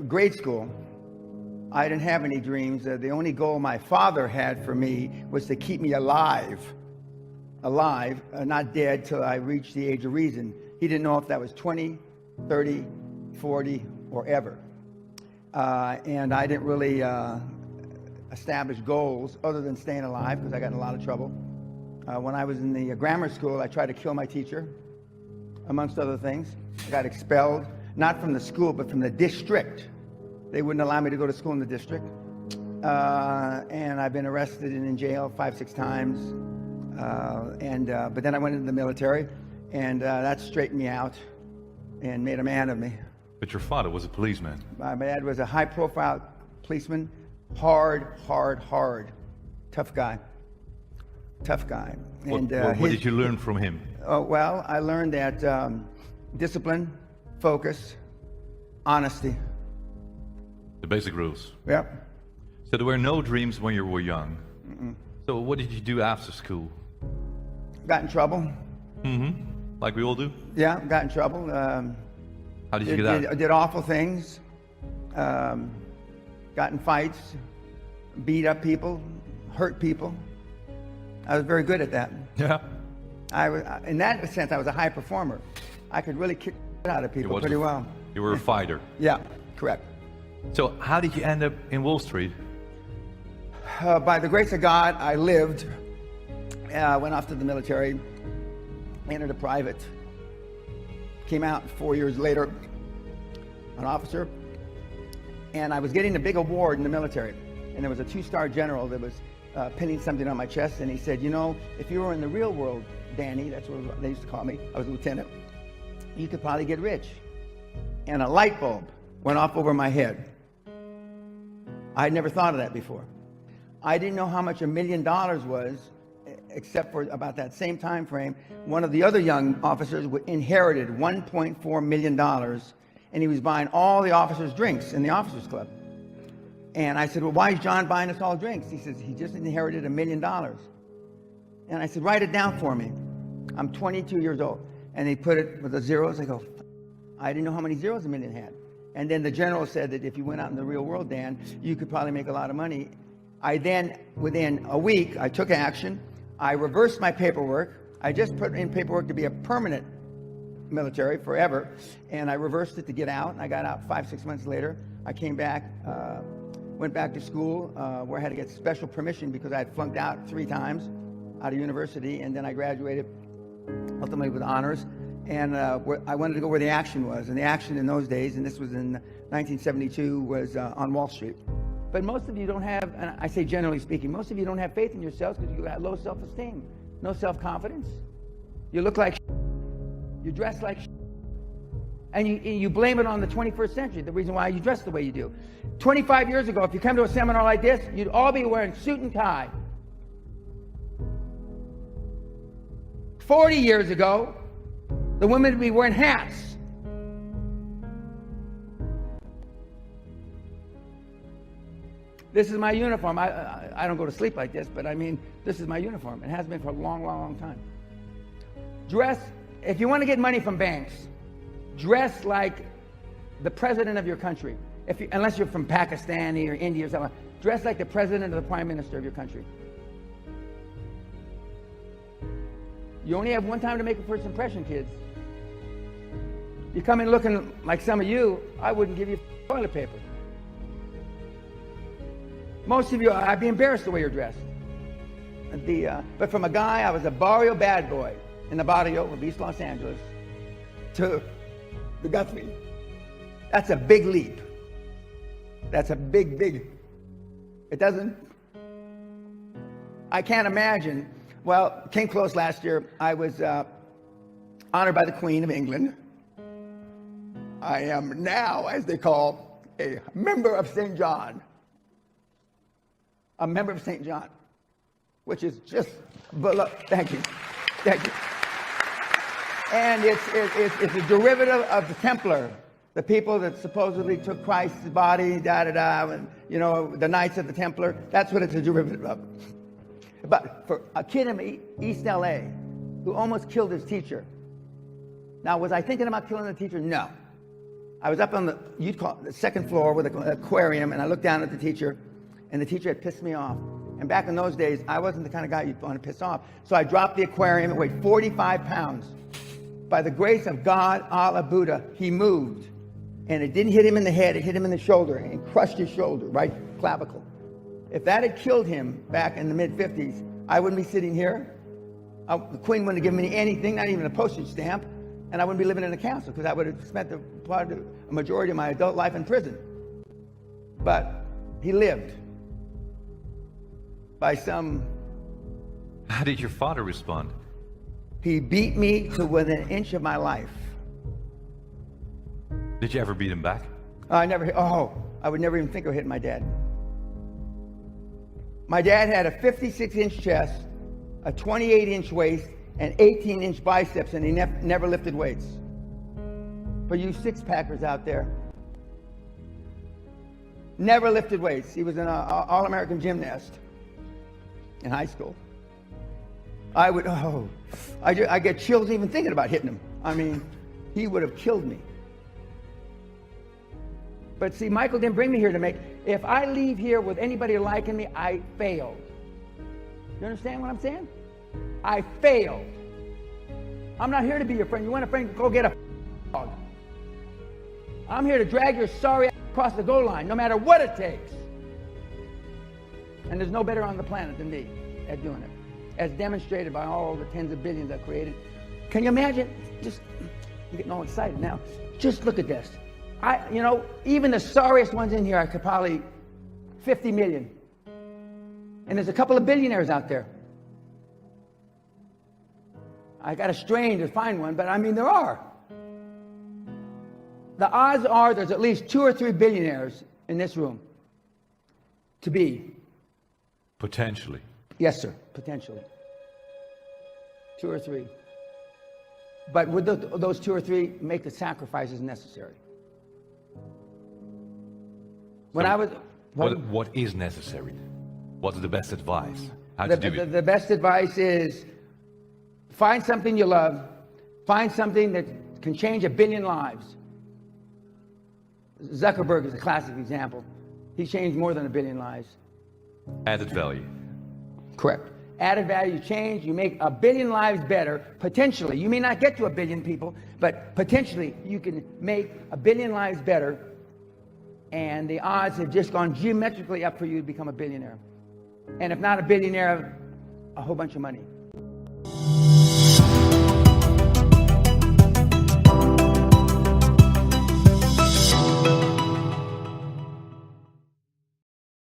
grade school, I didn't have any dreams. The only goal my father had for me was to keep me alive, not dead till I reached the age of reason. He didn't know if that was 20, 30, 40, or ever. And I didn't really establish goals other than staying alive, because I got in a lot of trouble. When I was in the grammar school, I tried to kill my teacher, amongst other things. I got expelled, not from the school, but from the district. They wouldn't allow me to go to school in the district. And I've been arrested and in jail 5-6 times. But then I went into the military, and that straightened me out and made a man of me. But your father was a policeman. My dad was a high-profile policeman, hard. Tough guy. And what did you learn from him? Well, I learned that discipline, focus, honesty. The basic rules. Yep. So there were no dreams when you were young. Mm-mm. So what did you do after school? Got in trouble. Mm-hmm. Like we all do? Yeah, got in trouble. How did you get out? Did awful things. Got in fights, beat up people, hurt people. I was very good at that. Yeah. In that sense, I was a high performer. I could really kick out of people pretty well. You were a fighter. Yeah, correct. So how did you end up in Wall Street? By the grace of God, I lived. Went off to the military, entered a private. Came out 4 years later, an officer. And I was getting a big award in the military. And there was a 2-star general that was pinning something on my chest. And he said, you know, if you were in the real world, Danny, that's what they used to call me, I was a lieutenant, you could probably get rich. And a light bulb went off over my head. I had never thought of that before. I didn't know how much $1 million was, except for about that same time frame. One of the other young officers inherited $1.4 million, and he was buying all the officers' drinks in the officers' club. And I said, well, why is John buying us all drinks? He says, he just inherited $1 million. And I said, write it down for me. I'm 22 years old. And he put it with the zeros. I go, I didn't know how many zeros $1 million had. And then the general said that if you went out in the real world, Dan, you could probably make a lot of money. I then, within a week, I took action. I reversed my paperwork. I just put in paperwork to be a permanent military forever. And I reversed it to get out. I got out 5-6 months later. I came back, went back to school where I had to get special permission because I had flunked out 3 times out of university. And then I graduated ultimately with honors. And I wanted to go where the action was. And the action in those days, and this was in 1972, was on Wall Street. But most of you don't have, and I say generally speaking, most of you don't have faith in yourselves because you got low self-esteem, no self-confidence. You look like you dress like and you blame it on the 21st century, the reason why you dress the way you do. 25 years ago, if you come to a seminar like this, you'd all be wearing suit and tie. 40 years ago, the women would be wearing hats. This is my uniform. I don't go to sleep like this, but I mean, this is my uniform. It has been for a long, long, long time. Dress, if you want to get money from banks, dress like the president of your country. Unless you're from Pakistan or India or something, dress like the president or the prime minister of your country. You only have one time to make a first impression, kids. You come in looking like some of you, I wouldn't give you toilet paper. Most of you, I'd be embarrassed the way you're dressed. But from a guy, I was a barrio bad boy in the barrio of East Los Angeles to the Guthrie. That's a big leap. That's a big, it doesn't, I can't imagine. Well, came close last year. I was honored by the Queen of England. I am now, as they call, a member of St. John. A member of St. John, which is just below. Thank you. And it's a derivative of the Templar, the people that supposedly took Christ's body, and you know, the Knights of the Templar. That's what it's a derivative of. But for a kid in East LA who almost killed his teacher. Now, was I thinking about killing the teacher? No. I was up on the second floor with an aquarium, and I looked down at the teacher, and the teacher had pissed me off. And back in those days, I wasn't the kind of guy you'd want to piss off. So I dropped the aquarium. It weighed 45 pounds. By the grace of God, Allah, Buddha, he moved. And it didn't hit him in the head, it hit him in the shoulder and crushed his shoulder, right clavicle. If that had killed him back in the mid-50s, I wouldn't be sitting here. The Queen wouldn't have given me anything, not even a postage stamp, and I wouldn't be living in a castle because I would have spent a majority of my adult life in prison. But he lived by some... How did your father respond? He beat me to within an inch of my life. Did you ever beat him back? I would never even think of hitting my dad. My dad had a 56-inch chest, a 28-inch waist, and 18-inch biceps, and he never lifted weights. For you six-packers out there, never lifted weights. He was an all-American gymnast in high school. I get chills even thinking about hitting him. I mean, he would have killed me. But see, Michael didn't bring me here to make... If I leave here with anybody liking me, I failed. You understand what I'm saying? I failed. I'm not here to be your friend. You want a friend, go get a dog. I'm here to drag your sorry ass across the goal line, no matter what it takes. And there's no better on the planet than me at doing it, as demonstrated by all the tens of billions I've created. Can you imagine? I'm getting all excited now. Just look at this. Even the sorriest ones in here, I could probably 50 million. And there's a couple of billionaires out there. I got to strain to find one, but I mean, there are. The odds are there's at least 2 or 3 billionaires in this room. To be. Potentially. Yes, sir, potentially. 2 or 3. But would those 2 or 3 make the sacrifices necessary? What is necessary? What's the best advice? How to do it? The best advice is find something you love. Find something that can change 1 billion lives. Zuckerberg is a classic example. He changed more than 1 billion lives. Added value. Correct. Added value, you change, you make 1 billion lives better, potentially. You may not get to 1 billion people, but potentially you can make 1 billion lives better, and the odds have just gone geometrically up for you to become a billionaire. And if not a billionaire, a whole bunch of money.